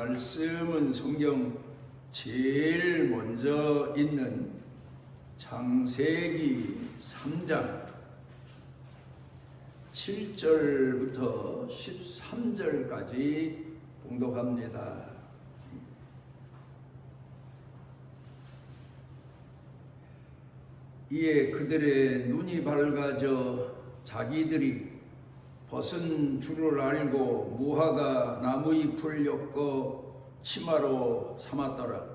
말씀은 성경 제일 먼저 있는 창세기 3장 7절부터 13절까지 봉독합니다. 이에 그들의 눈이 밝아져 자기들이 벗은 줄을 알고 무화과 나무잎을 엮어 치마로 삼았더라.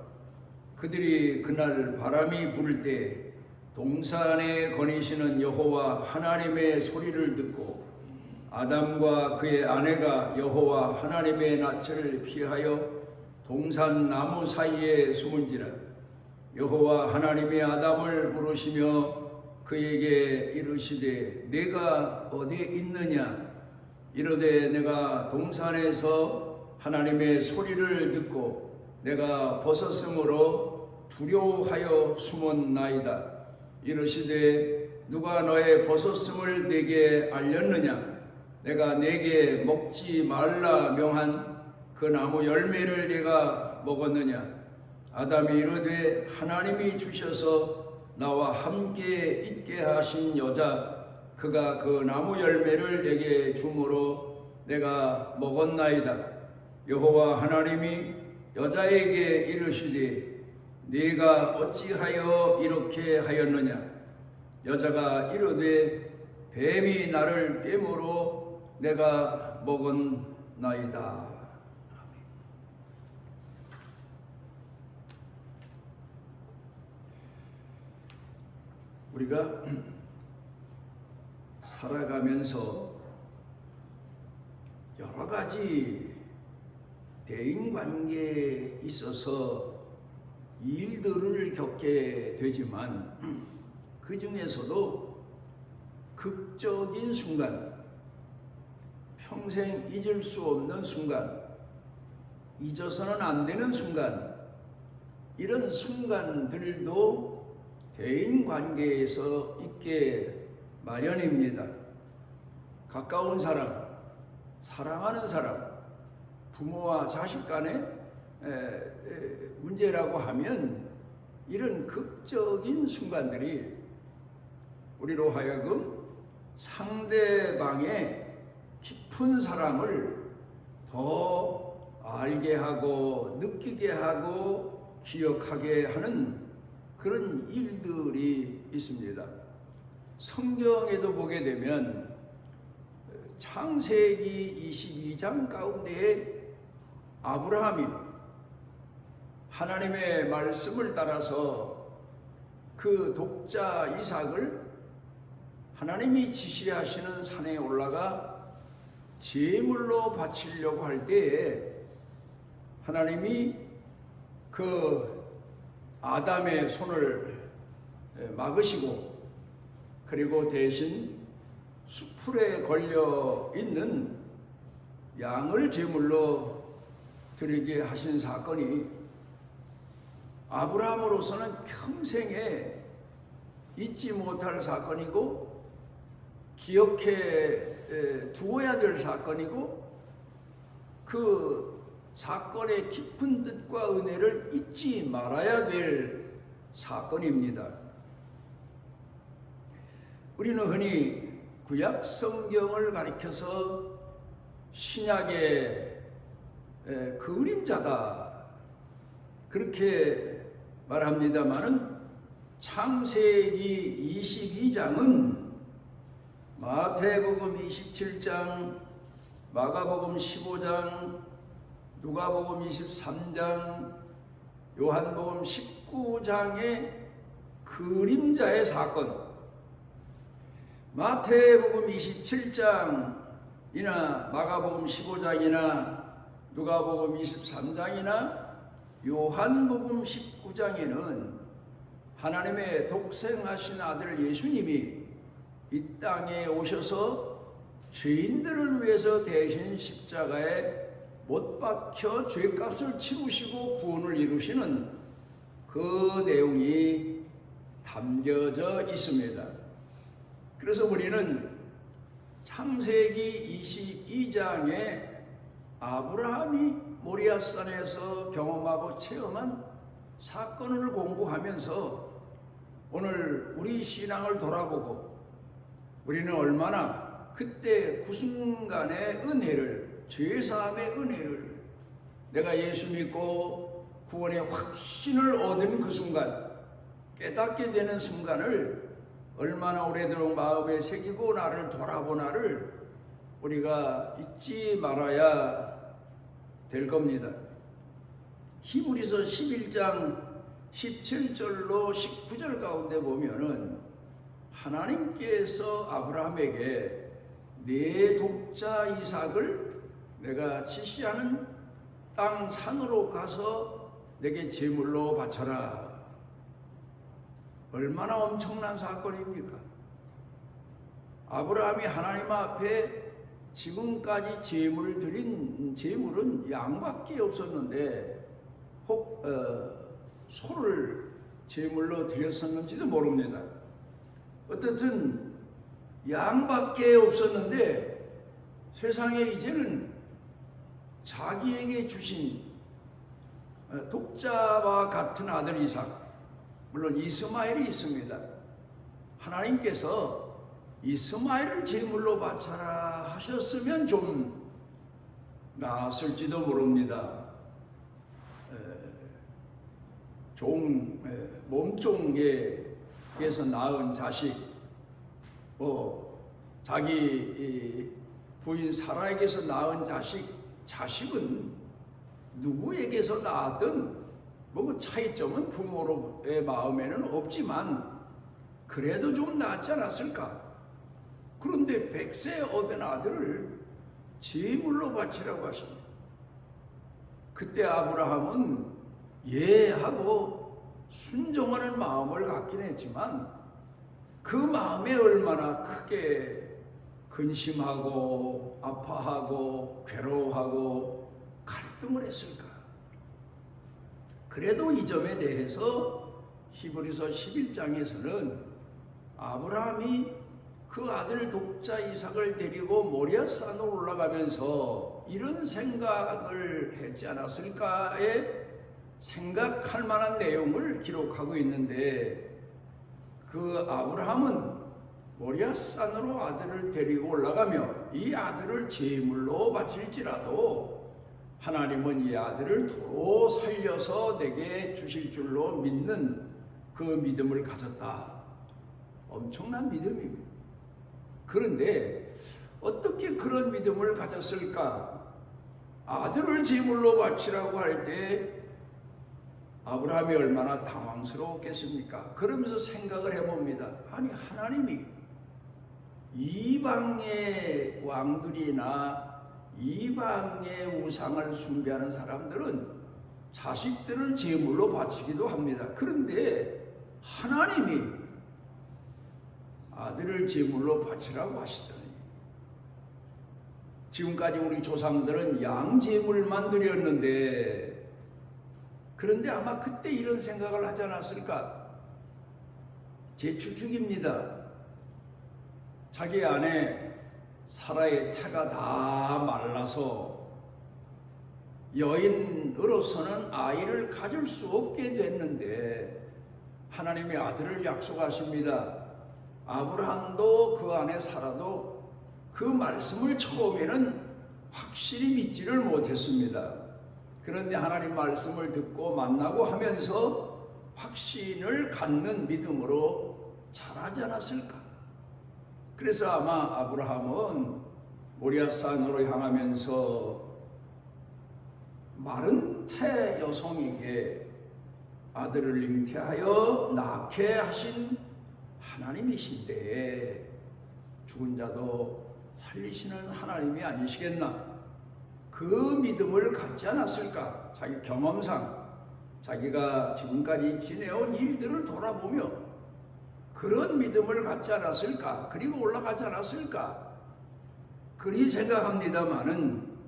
그들이 그날 바람이 불 때 동산에 거니시는 여호와 하나님의 소리를 듣고 아담과 그의 아내가 여호와 하나님의 낯을 피하여 동산 나무 사이에 숨은지라. 여호와 하나님이 아담을 부르시며 그에게 이르시되 내가 어디에 있느냐? 이르되 내가 동산에서 하나님의 소리를 듣고 내가 벗었으므로 두려워하여 숨었나이다. 이르시되 누가 너의 벗었음을 내게 알렸느냐? 내가 내게 먹지 말라 명한 그 나무 열매를 내가 먹었느냐? 아담이 이르되 하나님이 주셔서 나와 함께 있게 하신 여자 그가 그 나무 열매를 내게 주므로 내가 먹었나이다. 여호와 하나님이 여자에게 이르시되 네가 어찌하여 이렇게 하였느냐? 여자가 이르되 뱀이 나를 꿰므로 내가 먹었나이다. 우리가 살아가면서 여러 가지 대인관계에 있어서 일들을 겪게 되지만 그 중에서도 극적인 순간, 평생 잊을 수 없는 순간, 잊어서는 안 되는 순간, 이런 순간들도 대인관계에서 있게 마련입니다. 가까운 사람, 사랑하는 사람, 부모와 자식 간의 문제라고 하면 이런 극적인 순간들이 우리로 하여금 상대방의 깊은 사랑을 더 알게 하고 느끼게 하고 기억하게 하는 그런 일들이 있습니다. 성경에도 보게 되면 창세기 22장 가운데에 아브라함이 하나님의 말씀을 따라서 그 독자 이삭을 하나님이 지시하시는 산에 올라가 제물로 바치려고 할 때에 하나님이 그 아담의 손을 막으시고 그리고 대신 수풀에 걸려 있는 양을 제물로 드리게 하신 사건이 아브라함으로서는 평생에 잊지 못할 사건이고 기억해 두어야 될 사건이고 그 사건의 깊은 뜻과 은혜를 잊지 말아야 될 사건입니다. 우리는 흔히 구약 성경을 가리켜서 신약의 그림자다 그렇게 말합니다마는 창세기 22장은 마태복음 27장, 마가복음 15장, 누가복음 23장, 요한복음 19장의 그림자의 사건, 마태복음 27장이나 마가복음 15장이나 누가복음 23장이나 요한복음 19장에는 하나님의 독생하신 아들 예수님이 이 땅에 오셔서 죄인들을 위해서 대신 십자가에 못 박혀 죄값을 치르시고 구원을 이루시는 그 내용이 담겨져 있습니다. 그래서 우리는 창세기 22장에 아브라함이 모리아산에서 경험하고 체험한 사건을 공부하면서 오늘 우리 신앙을 돌아보고 우리는 얼마나 그때 그 순간의 은혜를, 죄사함의 은혜를, 내가 예수 믿고 구원의 확신을 얻은 그 순간, 깨닫게 되는 순간을 얼마나 오래도록 마음에 새기고 나를 돌아보나를 우리가 잊지 말아야 될 겁니다. 히브리서 11장 17절로 19절 가운데 보면은 하나님께서 아브라함에게 내 독자 이삭을 내가 지시하는 땅 산으로 가서 내게 제물로 바쳐라. 얼마나 엄청난 사건입니까? 아브라함이 하나님 앞에 지금까지 제물을 드린 제물은 양밖에 없었는데 혹 소를 제물로 드렸었는지도 모릅니다. 어떻든 양밖에 없었는데 세상에 이제는 자기에게 주신 독자와 같은 아들 이삭, 물론 이스마엘이 있습니다. 하나님께서 이스마엘을 제물로 바쳐라 하셨으면 좀 나았을지도 모릅니다. 몸종에서 낳은 자식, 자기 부인 사라에게서 낳은 자식은 누구에게서 낳았든 뭐 차이점은 부모의 마음에는 없지만 그래도 좀 낫지 않았을까? 그런데 100세 얻은 아들을 제물로 바치라고 하십니다. 그때 아브라함은 예 하고 순종하는 마음을 갖긴 했지만 그 마음에 얼마나 크게 근심하고 아파하고 괴로워하고 갈등을 했을까? 그래도 이 점에 대해서 히브리서 11장에서는 아브라함이 그 아들 독자 이삭을 데리고 모리아산으로 올라가면서 이런 생각을 했지 않았을까에 생각할 만한 내용을 기록하고 있는데, 그 아브라함은 모리아산으로 아들을 데리고 올라가며 이 아들을 제물로 바칠지라도 하나님은 이 아들을 도로 살려서 내게 주실 줄로 믿는 그 믿음을 가졌다. 엄청난 믿음입니다. 그런데 어떻게 그런 믿음을 가졌을까? 아들을 제물로 바치라고 할 때 아브라함이 얼마나 당황스러웠겠습니까? 그러면서 생각을 해봅니다. 아니, 하나님이 이방의 왕들이나 이방의 우상을 숭배하는 사람들은 자식들을 제물로 바치기도 합니다. 그런데 하나님이 아들을 제물로 바치라고 하시더니, 지금까지 우리 조상들은 양 제물만 드렸는데, 그런데 아마 그때 이런 생각을 하지 않았을까? 제 추측입니다. 자기 아내 사라의 태가 다 말라서 여인으로서는 아이를 가질 수 없게 됐는데 하나님의 아들을 약속하십니다. 아브라함도 그 아내 사라도 그 말씀을 처음에는 확실히 믿지를 못했습니다. 그런데 하나님 말씀을 듣고 만나고 하면서 확신을 갖는 믿음으로 자라지 않았을까? 그래서 아마 아브라함은 모리아산으로 향하면서 마른 태 여성에게 아들을 잉태하여 낳게 하신 하나님이신데 죽은 자도 살리시는 하나님이 아니시겠나? 그 믿음을 갖지 않았을까? 자기 경험상 자기가 지금까지 지내온 일들을 돌아보며 그런 믿음을 갖지 않았을까? 그리고 올라가지 않았을까? 그리 생각합니다마는,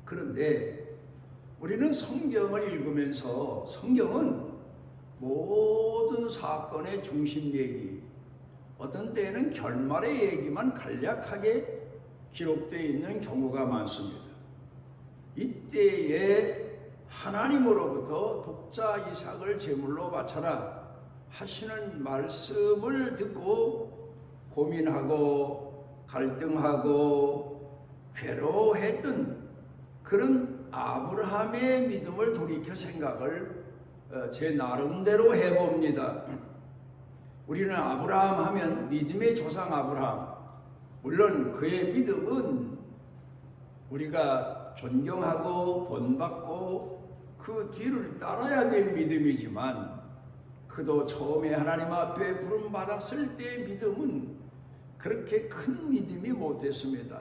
그런데 우리는 성경을 읽으면서 성경은 모든 사건의 중심 얘기, 어떤 때에는 결말의 얘기만 간략하게 기록되어 있는 경우가 많습니다. 이때에 하나님으로부터 독자 이삭을 제물로 바쳐라 하시는 말씀을 듣고 고민하고 갈등하고 괴로워했던 그런 아브라함의 믿음을 돌이켜 생각을 제 나름대로 해봅니다. 우리는 아브라함 하면 믿음의 조상 아브라함, 물론 그의 믿음은 우리가 존경하고 본받고 그 뒤를 따라야 될 믿음이지만 그도 처음에 하나님 앞에 부름받았을 때의 믿음은 그렇게 큰 믿음이 못됐습니다.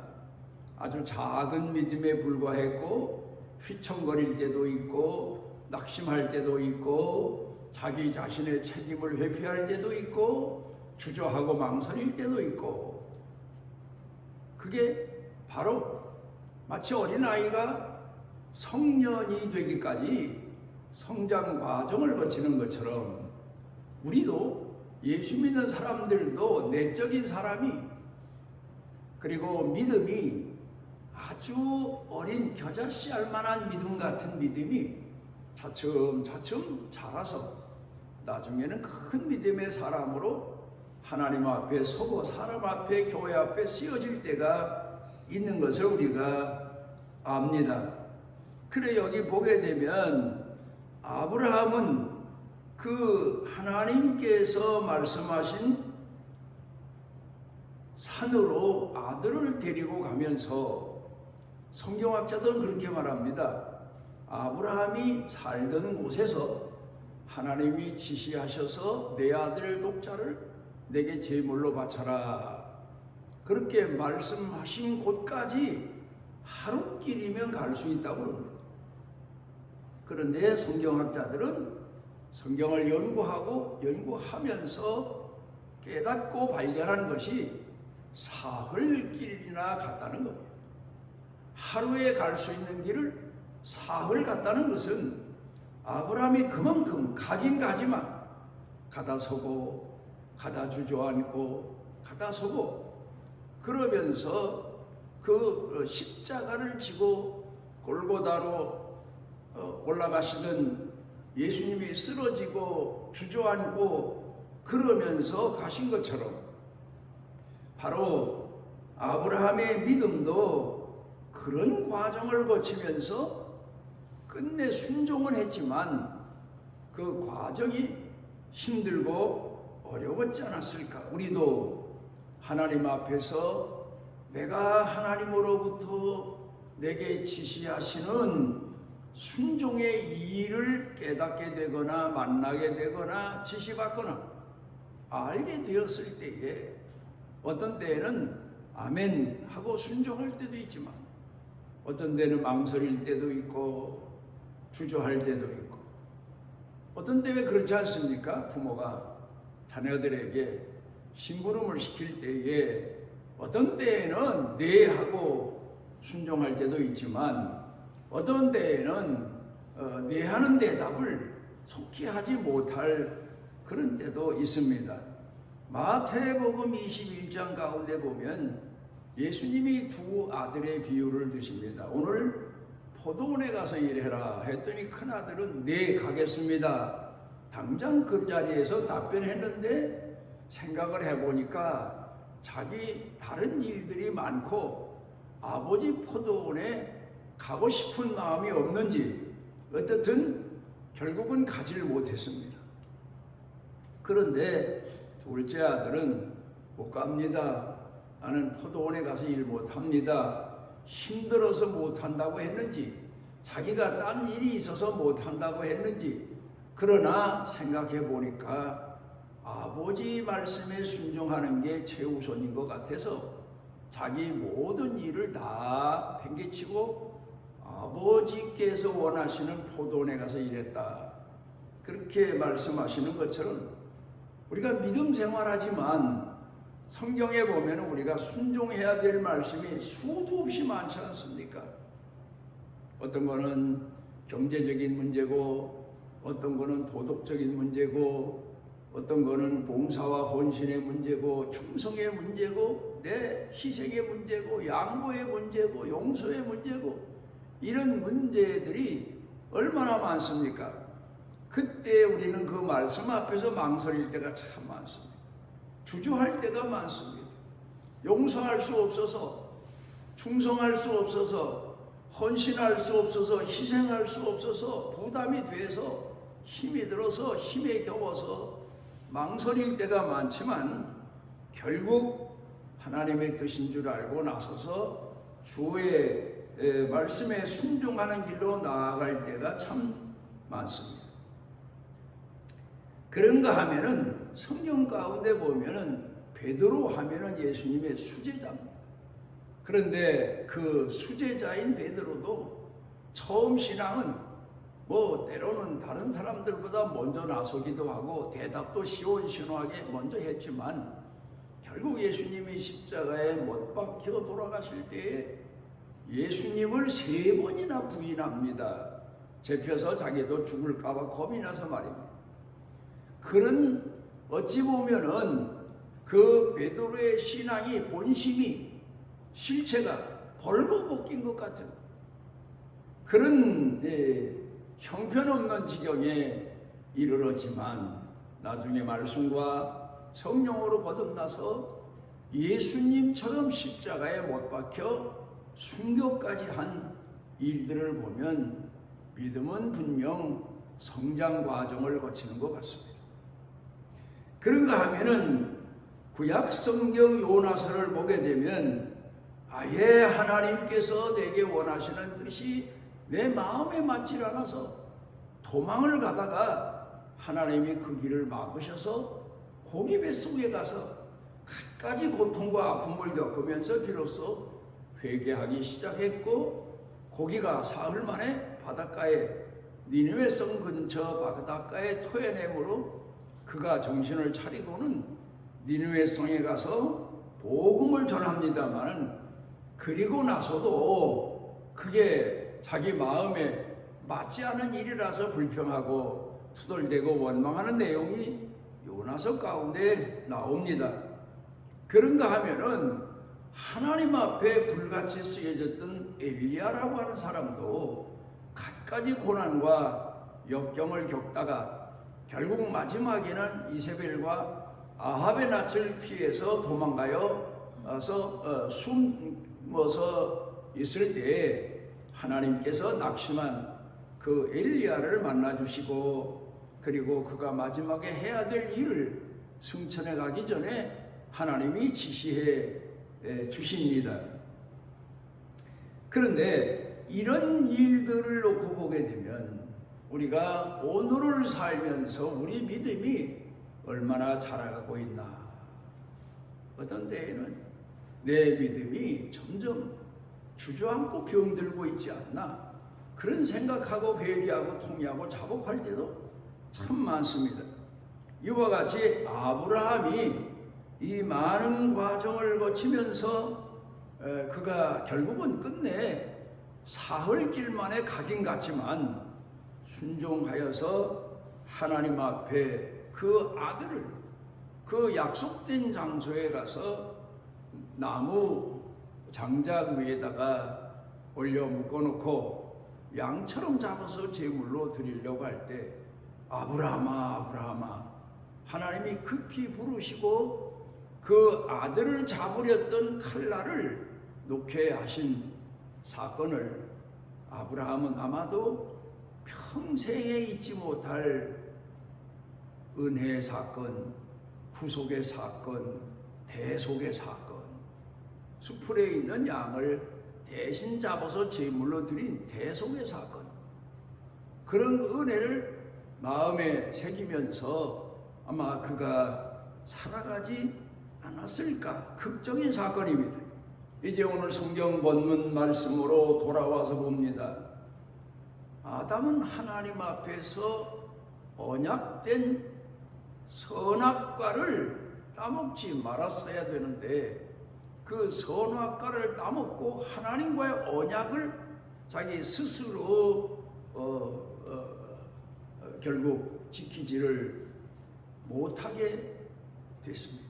아주 작은 믿음에 불과했고 휘청거릴 때도 있고 낙심할 때도 있고 자기 자신의 책임을 회피할 때도 있고 주저하고 망설일 때도 있고, 그게 바로 마치 어린아이가 성년이 되기까지 성장 과정을 거치는 것처럼 우리도 예수 믿는 사람들도 내적인 사람이, 그리고 믿음이 아주 어린 겨자씨알 만한 믿음 같은 믿음이 차츰차츰 자라서 나중에는 큰 믿음의 사람으로 하나님 앞에 서고 사람 앞에 교회 앞에 쓰여질 때가 있는 것을 우리가 압니다. 그래 여기 보게 되면 아브라함은 그 하나님께서 말씀하신 산으로 아들을 데리고 가면서 성경학자들은 그렇게 말합니다. 아브라함이 살던 곳에서 하나님이 지시하셔서 내 아들 독자를 내게 제물로 바쳐라 그렇게 말씀하신 곳까지 하루길이면 갈 수 있다고 합니다. 그런데 성경학자들은 성경을 연구하면서 깨닫고 발견한 것이 사흘길이나 갔다는 겁니다. 하루에 갈 수 있는 길을 사흘 갔다는 것은 아브라함이 그만큼 가긴 가지만 가다 서고 가다 주저앉고 가다 서고 그러면서 그 십자가를 지고 골고다로 올라가시던 예수님이 쓰러지고 주저앉고 그러면서 가신 것처럼 바로 아브라함의 믿음도 그런 과정을 거치면서 끝내 순종은 했지만 그 과정이 힘들고 어려웠지 않았을까? 우리도 하나님 앞에서 내가 하나님으로부터 내게 지시하시는 순종의 이의를 깨닫게 되거나 만나게 되거나 지시받거나 알게 되었을 때에 어떤 때에는 아멘 하고 순종할 때도 있지만 어떤 때는 망설일 때도 있고 주저할 때도 있고, 어떤 때 왜 그렇지 않습니까? 부모가 자녀들에게 심부름을 시킬 때에 어떤 때에는 네 하고 순종할 때도 있지만 어떤 때에는 네 하는 대답을 속히 하지 못할 그런 때도 있습니다. 마태복음 21장 가운데 보면 예수님이 두 아들의 비유를 드십니다. 오늘 포도원에 가서 일해라 했더니 큰아들은 네 가겠습니다. 당장 그 자리에서 답변했는데 생각을 해보니까 자기 다른 일들이 많고 아버지 포도원에 가고 싶은 마음이 없는지 어쨌든 결국은 가지를 못했습니다. 그런데 둘째 아들은 못 갑니다. 나는 포도원에 가서 일 못합니다. 힘들어서 못한다고 했는지 자기가 딴 일이 있어서 못한다고 했는지, 그러나 생각해 보니까 아버지 말씀에 순종하는 게 최우선인 것 같아서 자기 모든 일을 다 팽개치고 아버지께서 원하시는 포도원에 가서 일했다. 그렇게 말씀하시는 것처럼 우리가 믿음 생활하지만 성경에 보면 우리가 순종해야 될 말씀이 수도 없이 많지 않습니까? 어떤 거는 경제적인 문제고, 어떤 거는 도덕적인 문제고, 어떤 거는 봉사와 헌신의 문제고, 충성의 문제고, 내 희생의 문제고, 양보의 문제고, 용서의 문제고, 이런 문제들이 얼마나 많습니까? 그때 우리는 그 말씀 앞에서 망설일 때가 참 많습니다. 주저할 때가 많습니다. 용서할 수 없어서, 충성할 수 없어서, 헌신할 수 없어서, 희생할 수 없어서, 부담이 돼서, 힘이 들어서, 힘에 겨워서 망설일 때가 많지만 결국 하나님의 뜻인 줄 알고 나서서 주의 말씀에 순종하는 길로 나아갈 때가 참 많습니다. 그런가 하면은 성경 가운데 보면은 베드로 하면은 예수님의 수제자입니다. 그런데 그 수제자인 베드로도 처음 신앙은 때로는 다른 사람들보다 먼저 나서기도 하고 대답도 시원시원하게 먼저 했지만 결국 예수님이 십자가에 못 박혀 돌아가실 때에 예수님을 3번이나 부인합니다. 잡혀서 자기도 죽을까봐 겁이 나서 말입니다. 그런 어찌 보면은 그 베드로의 신앙이 본심이 실체가 벌거벗긴 것 같은 그런 형편없는 지경에 이르렀지만 나중에 말씀과 성령으로 거듭나서 예수님처럼 십자가에 못 박혀 순교까지 한 일들을 보면 믿음은 분명 성장 과정을 거치는 것 같습니다. 그런가 하면은 구약 성경 요나서를 보게 되면 아예 하나님께서 내게 원하시는 뜻이 내 마음에 맞질 않아서 도망을 가다가 하나님이 그 길을 막으셔서 고기 뱃속에 가서 갖가지 고통과 아픔을 겪으면서 비로소 회개하기 시작했고 고기가 사흘 만에 바닷가에 니느웨 성 근처 바닷가에 토해내므로 그가 정신을 차리고는 니느웨 성에 가서 복음을 전합니다만 그리고 나서도 그게 자기 마음에 맞지 않은 일이라서 불평하고 투덜대고 원망하는 내용이 요나서 가운데 나옵니다. 그런가 하면은 하나님 앞에 불같이 쓰여졌던 엘리야라고 하는 사람도 갖가지 고난과 역경을 겪다가 결국 마지막에는 이세벨과 아합의 낯을 피해서 도망가서 숨어서 있을 때에 하나님께서 낙심한 그 엘리야를 만나주시고 그리고 그가 마지막에 해야 될 일을 승천해 가기 전에 하나님이 지시해 주십니다. 그런데 이런 일들을 놓고 보게 되면 우리가 오늘을 살면서 우리 믿음이 얼마나 자라가고 있나. 어떤 때에는 내 믿음이 점점 주저앉고 병들고 있지 않나. 그런 생각하고 회개하고 통회하고 자복할 때도 참 많습니다. 이와 같이 아브라함이 이 많은 과정을 거치면서 그가 결국은 끝내 사흘길 만에 가긴 갔지만 순종하여서 하나님 앞에 그 아들을 그 약속된 장소에 가서 나무 장작 위에다가 올려 묶어놓고 양처럼 잡아서 제물로 드리려고 할 때 아브라함아 아브라함아 하나님이 급히 부르시고 그 아들을 잡으렸던 칼날을 놓게 하신 사건을 아브라함은 아마도 평생에 잊지 못할 은혜의 사건, 구속의 사건, 대속의 사건, 수풀에 있는 양을 대신 잡아서 제물로 드린 대속의 사건, 그런 은혜를 마음에 새기면서 아마 그가 살아가지 않았을까 극적인 사건입니다. 이제 오늘 성경 본문 말씀으로 돌아와서 봅니다. 아담은 하나님 앞에서 언약된 선악과를 따먹지 말았어야 되는데 그 선악과를 따먹고 하나님과의 언약을 자기 스스로 결국 지키지를 못하게 됐습니다.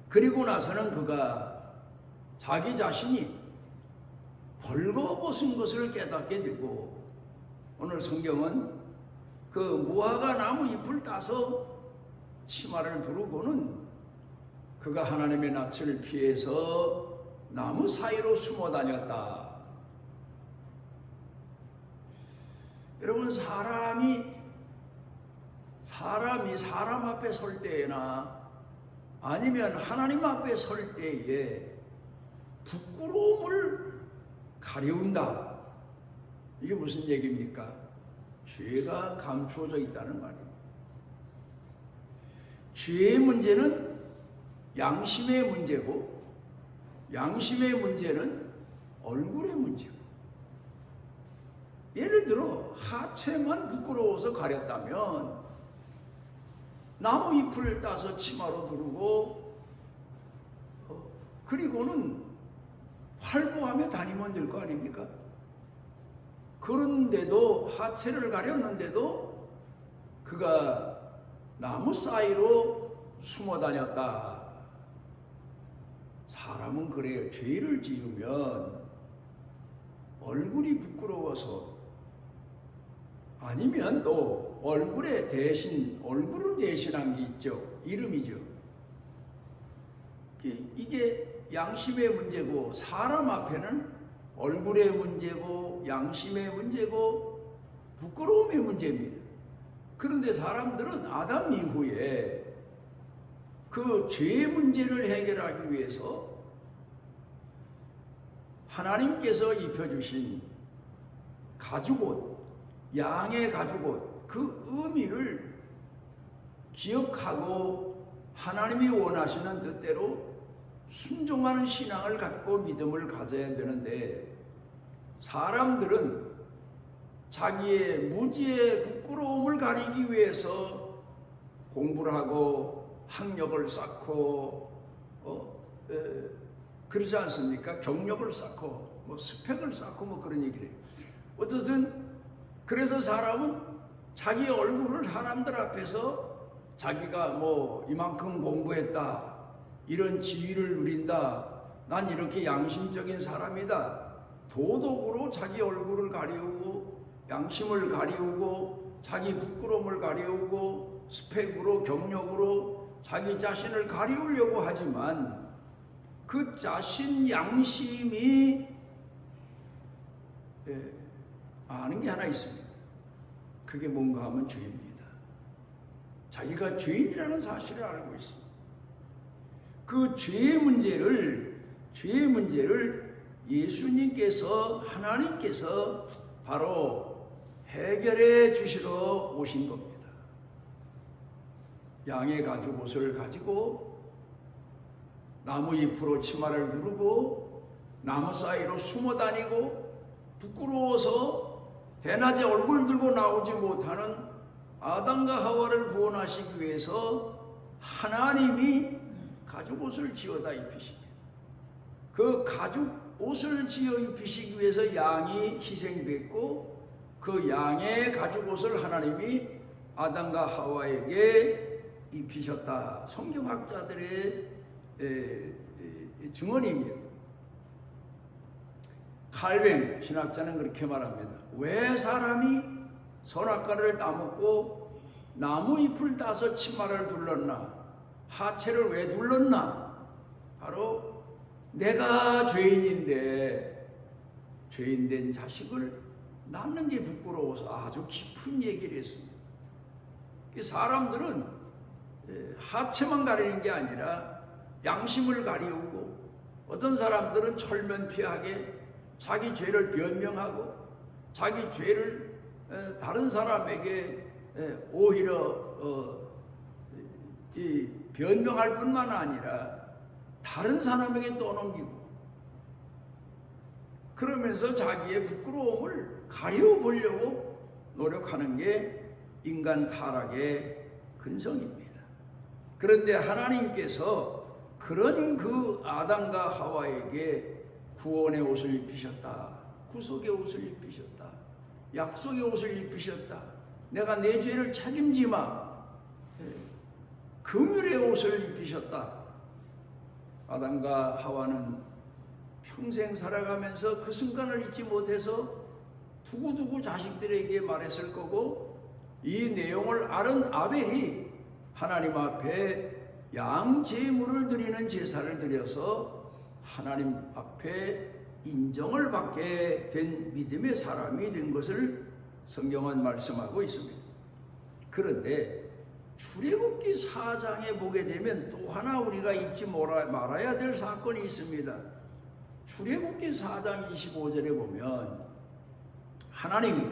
그리고 나서는 그가 자기 자신이 벌거벗은 것을 깨닫게 되고, 오늘 성경은 그 무화과 나무 잎을 따서 치마를 두르고는 그가 하나님의 낯을 피해서 나무 사이로 숨어 다녔다. 여러분, 사람이 사람 앞에 설 때나 아니면 하나님 앞에 설 때에 부끄러움을 가려운다. 이게 무슨 얘기입니까? 죄가 감추어져 있다는 말입니다. 죄의 문제는 양심의 문제고, 양심의 문제는 얼굴의 문제고. 예를 들어 하체만 부끄러워서 가렸다면 나무 잎을 따서 치마로 두르고 그리고는 활보하며 다니면 될 거 아닙니까? 그런데도, 하체를 가렸는데도 그가 나무 사이로 숨어 다녔다. 사람은 그래요. 죄를 지으면 얼굴이 부끄러워서, 아니면 또 얼굴을 대신한 게 있죠. 이름이죠. 이게 양심의 문제고, 사람 앞에는 얼굴의 문제고, 양심의 문제고, 부끄러움의 문제입니다. 그런데 사람들은 아담 이후에 그 죄의 문제를 해결하기 위해서 하나님께서 입혀주신 가죽옷, 양의 가죽옷, 그 의미를 기억하고 하나님이 원하시는 뜻대로 순종하는 신앙을 갖고 믿음을 가져야 되는데, 사람들은 자기의 무지의 부끄러움을 가리기 위해서 공부를 하고 학력을 쌓고 그러지 않습니까? 경력을 쌓고 뭐 스펙을 쌓고 뭐 그런 얘기를 해요. 어쨌든 그래서 사람은 자기 얼굴을 사람들 앞에서 자기가 뭐 이만큼 공부했다, 이런 지위를 누린다, 난 이렇게 양심적인 사람이다, 도덕으로 자기 얼굴을 가리우고 양심을 가리우고 자기 부끄러움을 가리우고 스펙으로 경력으로 자기 자신을 가리우려고 하지만, 그 자신 양심이 아는 게 하나 있습니다. 그게 뭔가 하면 죄입니다. 자기가 죄인이라는 사실을 알고 있습니다. 그 죄의 문제를 예수님께서, 하나님께서 바로 해결해 주시러 오신 겁니다. 양의 가죽옷을 가지고 나무 잎으로 치마를 두르고 나무 사이로 숨어 다니고 부끄러워서 대낮에 얼굴 들고 나오지 못하는 아담과 하와를 구원하시기 위해서 하나님이 가죽옷을 지어다 입히십니다. 그 가죽옷을 지어 입히시기 위해서 양이 희생됐고, 그 양의 가죽옷을 하나님이 아담과 하와에게 입히셨다. 성경학자들의 증언입니다. 칼뱅 신학자는 그렇게 말합니다. 왜 사람이 선악과를 따먹고 나무 잎을 따서 치마를 둘렀나? 하체를 왜 둘렀나? 바로 내가 죄인인데 죄인된 자식을 낳는 게 부끄러워서. 아주 깊은 얘기를 했습니다. 사람들은 하체만 가리는 게 아니라 양심을 가리우고, 어떤 사람들은 철면피하게 자기 죄를 변명하고 자기 죄를 다른 사람에게 오히려 변명할 뿐만 아니라 다른 사람에게 떠넘기고, 그러면서 자기의 부끄러움을 가려보려고 노력하는 게 인간 타락의 근성입니다. 그런데 하나님께서 그런 그 아담과 하와에게 구원의 옷을 입히셨다. 구속의 옷을 입히셨다. 약속의 옷을 입히셨다. 내가 내 죄를 책임지마. 금율의 옷을 입히셨다. 아담과 하와는 평생 살아가면서 그 순간을 잊지 못해서 두고두고 자식들에게 말했을 거고, 이 내용을 알은 아벨이 하나님 앞에 양제물을 드리는 제사를 드려서 하나님 앞에 인정을 받게 된 믿음의 사람이 된 것을 성경은 말씀하고 있습니다. 그런데 출애굽기 4장에 보게 되면 또 하나 우리가 잊지 말아야 될 사건이 있습니다. 출애굽기 4장 25절에 보면 하나님이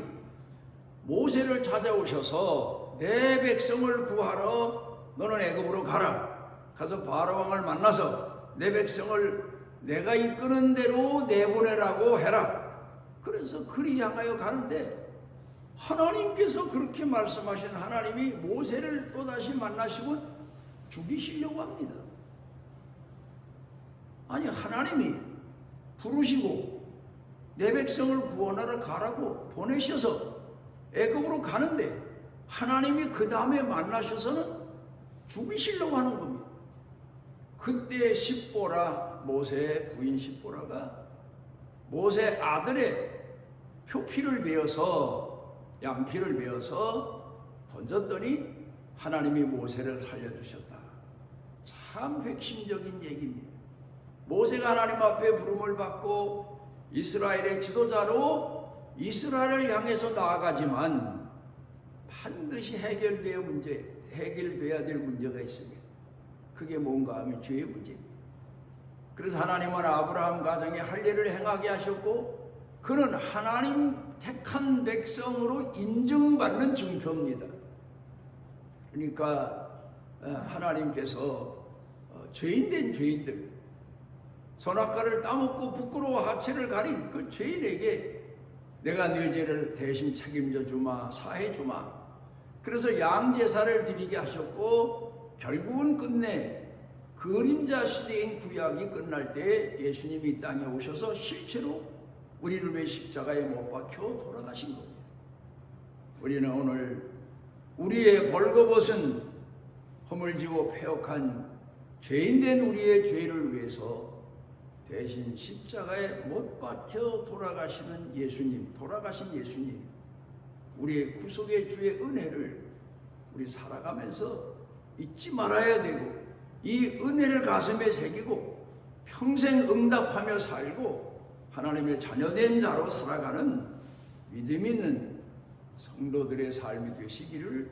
모세를 찾아오셔서 내 백성을 구하러 너는 애굽으로 가라. 가서 바로 왕을 만나서 내 백성을 내가 이끄는 대로 내보내라고 해라. 그래서 그리 향하여 가는데 하나님께서 그렇게 말씀하신 하나님이 모세를 또다시 만나시고 죽이시려고 합니다. 아니, 하나님이 부르시고 내 백성을 구원하러 가라고 보내셔서 애굽으로 가는데 하나님이 그 다음에 만나셔서는 죽이시려고 하는 겁니다. 그때 십보라, 모세의 부인 십보라가 모세 아들의 표피를 베어서, 양피를 베어서 던졌더니 하나님이 모세를 살려주셨다. 참 핵심적인 얘기입니다. 모세가 하나님 앞에 부름을 받고 이스라엘의 지도자로 이스라엘을 향해서 나아가지만 반드시 해결돼야 될 문제가 있습니다. 그게 뭔가 하면 죄의 문제입니다. 그래서 하나님은 아브라함 가정에 할례를 행하게 하셨고 그는 하나님 택한 백성으로 인정받는 증표입니다. 그러니까 하나님께서 죄인된 죄인들, 선악과를 따먹고 부끄러워 하체를 가린 그 죄인에게 내가 네 죄를 대신 책임져 주마, 사해 주마. 그래서 양제사를 드리게 하셨고 결국은 끝내 그림자 시대인 구약이 끝날 때 예수님이 이 땅에 오셔서 실제로 우리를 위해 십자가에 못 박혀 돌아가신 겁니다. 우리는 오늘 우리의 벌거벗은 허물지고 패역한 죄인된 우리의 죄를 위해서 대신 십자가에 못 박혀 돌아가시는 예수님, 돌아가신 예수님, 우리의 구속의 주의 은혜를 우리 살아가면서 잊지 말아야 되고 이 은혜를 가슴에 새기고 평생 응답하며 살고 하나님의 자녀된 자로 살아가는 믿음 있는 성도들의 삶이 되시기를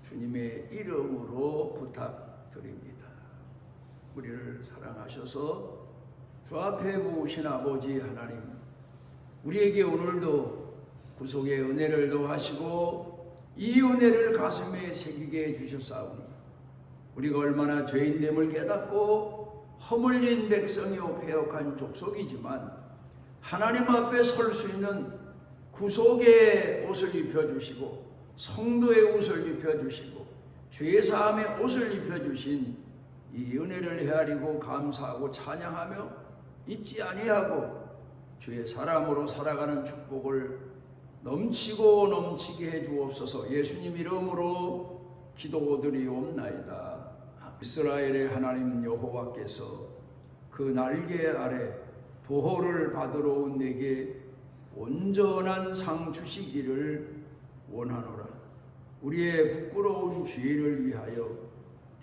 주님의 이름으로 부탁드립니다. 우리를 사랑하셔서 주 앞에 모으신 아버지 하나님, 우리에게 오늘도 구속의 은혜를 더하시고 이 은혜를 가슴에 새기게 해주셨사오니 우리가 얼마나 죄인됨을 깨닫고 허물린 백성이요 패역한 족속이지만 하나님 앞에 설 수 있는 구속의 옷을 입혀주시고 성도의 옷을 입혀주시고 죄사함의 옷을 입혀주신 이 은혜를 헤아리고 감사하고 찬양하며 잊지 아니하고 주의 사람으로 살아가는 축복을 넘치고 넘치게 해 주옵소서. 예수님 이름으로 기도드리옵나이다. 이스라엘의 하나님 여호와께서 그 날개 아래 보호를 받으러 온 내게 온전한 상 주시기를 원하노라. 우리의 부끄러운 죄를 위하여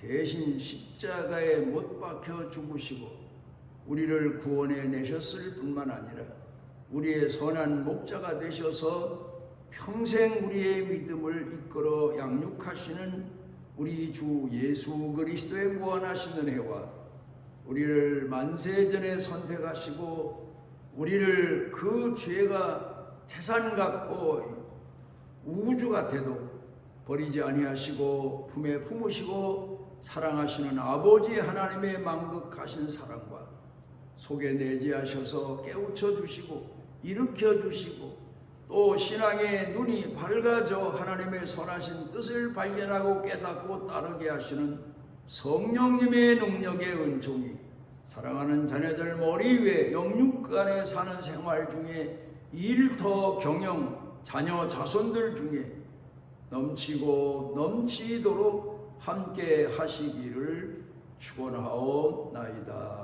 대신 십자가에 못 박혀 죽으시고 우리를 구원해 내셨을 뿐만 아니라 우리의 선한 목자가 되셔서 평생 우리의 믿음을 이끌어 양육하시는 우리 주 예수 그리스도의 무한하신 은혜와 우리를 만세전에 선택하시고 우리를 그 죄가 태산 같고 우주 같아도 버리지 아니하시고 품에 품으시고 사랑하시는 아버지 하나님의 만극하신 사랑과 속에 내재하셔서 깨우쳐 주시고 일으켜 주시고 또 신앙의 눈이 밝아져 하나님의 선하신 뜻을 발견하고 깨닫고 따르게 하시는 성령님의 능력의 은총이 사랑하는 자녀들 머리 위에 영육간에 사는 생활 중에 일터 경영 자녀 자손들 중에 넘치고 넘치도록 함께 하시기를 축원하옵나이다.